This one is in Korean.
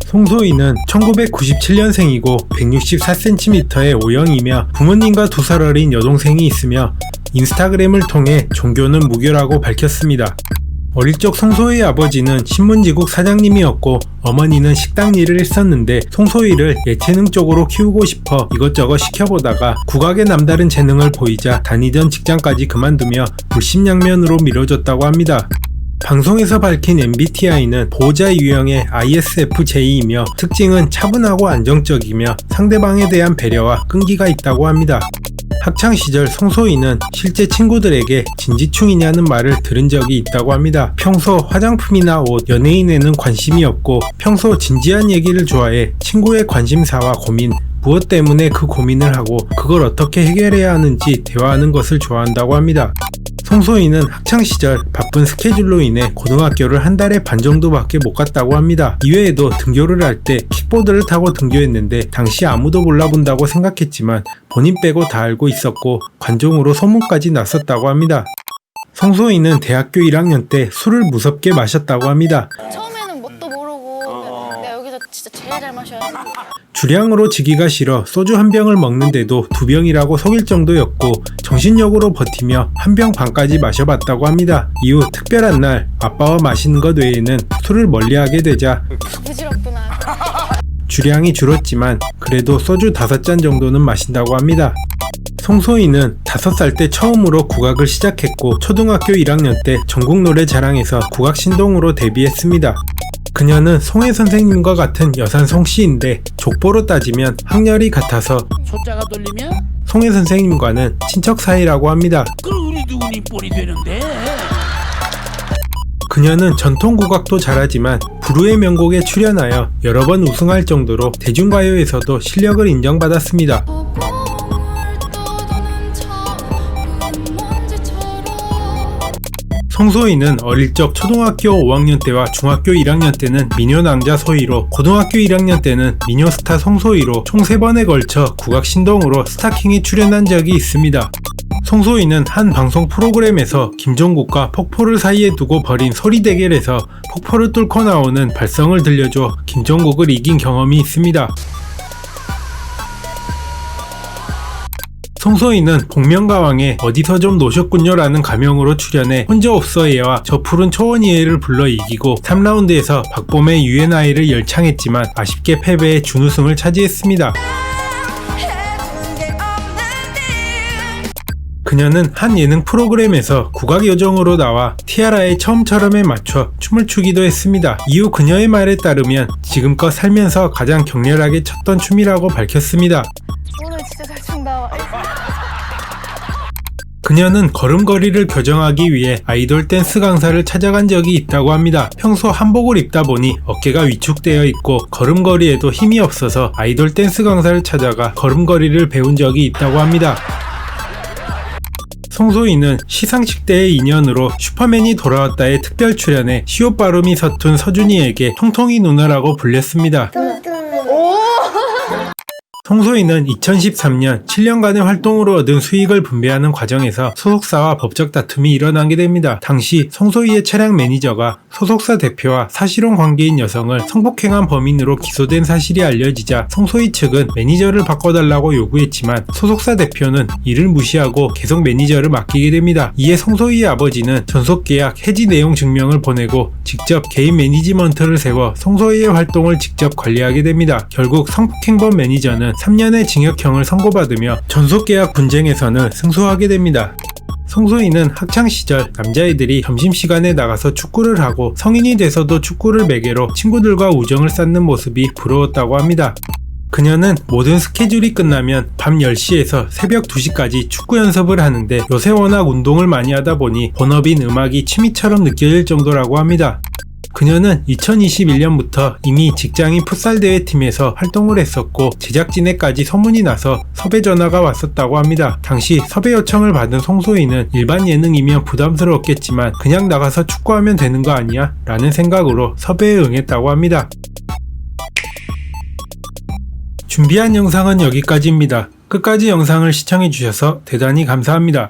송소희는 1997년생이고 164cm의 O형이며 부모님과 2살 어린 여동생이 있으며 인스타그램을 통해 종교는 무교라고 밝혔습니다. 어릴 적 송소희의 아버지는 신문지국 사장님이었고 어머니는 식당 일을 했었는데 송소희를 예체능 쪽으로 키우고 싶어 이것저것 시켜보다가 국악에 남다른 재능을 보이자 다니던 직장까지 그만두며 물심양면으로 미뤄졌다고 합니다. 방송에서 밝힌 MBTI는 보호자 유형의 ISFJ이며 특징은 차분하고 안정적이며 상대방에 대한 배려와 끈기가 있다고 합니다. 학창시절 송소희는 실제 친구들에게 진지충이냐는 말을 들은 적이 있다고 합니다. 평소 화장품이나 옷, 연예인에는 관심이 없고 평소 진지한 얘기를 좋아해 친구의 관심사와 고민, 무엇 때문에 그 고민을 하고 그걸 어떻게 해결해야 하는지 대화하는 것을 좋아한다고 합니다. 송소희는 학창시절 바쁜 스케줄로 인해 고등학교를 한 달에 반 정도밖에 못 갔다고 합니다. 이외에도 등교를 할 때 킥보드를 타고 등교했는데 당시 아무도 몰라본다고 생각했지만 본인 빼고 다 알고 있었고 관종으로 소문까지 났었다고 합니다. 송소희는 대학교 1학년 때 술을 무섭게 마셨다고 합니다. 처음에는 뭣도 모르고 내가 여기서 진짜 제일 잘 마셔야 돼. 주량으로 지기가 싫어 소주 한 병을 먹는데도 2병이라고 속일 정도였고 정신력으로 버티며 한 병 반까지 마셔봤다고 합니다. 이후 특별한 날 아빠와 마시는 것 외에는 술을 멀리하게 되자 부질없구나. 주량이 줄었지만 그래도 소주 5잔 정도는 마신다고 합니다. 송소희는 5살 때 처음으로 국악을 시작했고 초등학교 1학년 때 전국노래자랑에서 국악신동으로 데뷔했습니다. 그녀는 송혜 선생님과 같은 여산 송씨인데 족보로 따지면 학렬이 같아서 소자가 돌리면 송혜 선생님과는 친척 사이라고 합니다. 그럼 우리도 운인벌이 되는데. 그녀는 전통 국악도 잘하지만 불후의 명곡에 출연하여 여러 번 우승할 정도로 대중가요에서도 실력을 인정받았습니다. 송소희는 어릴 적 초등학교 5학년 때와 중학교 1학년 때는 미녀낭자 소희로, 고등학교 1학년 때는 미녀스타 송소희로 총 3번에 걸쳐 국악신동으로 스타킹에 출연한 적이 있습니다. 송소희는 한 방송 프로그램에서 김종국과 폭포를 사이에 두고 벌인 소리 대결에서 폭포를 뚫고 나오는 발성을 들려줘 김종국을 이긴 경험이 있습니다. 송소희는 복면가왕에 어디서 좀 노셨군요 라는 가명으로 출연해 혼자 없어해와 저 푸른 초원이에를 불러 이기고 3라운드에서 박봄의 유엔아이를 열창했지만 아쉽게 패배해 준우승을 차지했습니다. 그녀는 한 예능 프로그램에서 국악 요정으로 나와 티아라의 처음처럼에 맞춰 춤을 추기도 했습니다. 이후 그녀의 말에 따르면 지금껏 살면서 가장 격렬하게 췄던 춤이라고 밝혔습니다. 오늘 진짜 잘 춘다. 그녀는 걸음걸이를 교정하기 위해 아이돌 댄스 강사를 찾아간 적이 있다고 합니다. 평소 한복을 입다 보니 어깨가 위축되어 있고 걸음걸이에도 힘이 없어서 아이돌 댄스 강사를 찾아가 걸음걸이를 배운 적이 있다고 합니다. 송소희는 시상식 때의 인연으로 슈퍼맨이 돌아왔다에 특별 출연해 시옷 발음이 서툰 서준이에게 통통이 누나라고 불렸습니다. 송소희는 2013년 7년간의 활동으로 얻은 수익을 분배하는 과정에서 소속사와 법적 다툼이 일어나게 됩니다. 당시 송소희의 차량 매니저가 소속사 대표와 사실혼 관계인 여성을 성폭행한 범인으로 기소된 사실이 알려지자 송소희 측은 매니저를 바꿔달라고 요구했지만 소속사 대표는 이를 무시하고 계속 매니저를 맡기게 됩니다. 이에 송소희의 아버지는 전속계약 해지 내용 증명을 보내고 직접 개인 매니지먼트를 세워 송소희의 활동을 직접 관리하게 됩니다. 결국 성폭행범 매니저는 3년의 징역형을 선고받으며 전속계약 분쟁에서는 승소하게 됩니다. 송소희는 학창시절 남자애들이 점심시간에 나가서 축구를 하고 성인이 돼서도 축구를 매개로 친구들과 우정을 쌓는 모습이 부러웠다고 합니다. 그녀는 모든 스케줄이 끝나면 밤 10시에서 새벽 2시까지 축구 연습을 하는데 요새 워낙 운동을 많이 하다 보니 본업인 음악이 취미처럼 느껴질 정도라고 합니다. 그녀는 2021년부터 이미 직장인 풋살대회팀에서 활동을 했었고 제작진에까지 소문이 나서 섭외 전화가 왔었다고 합니다. 당시 섭외 요청을 받은 송소희는 일반 예능이면 부담스러웠겠지만 그냥 나가서 축구하면 되는 거 아니야? 라는 생각으로 섭외에 응했다고 합니다. 준비한 영상은 여기까지입니다. 끝까지 영상을 시청해주셔서 대단히 감사합니다.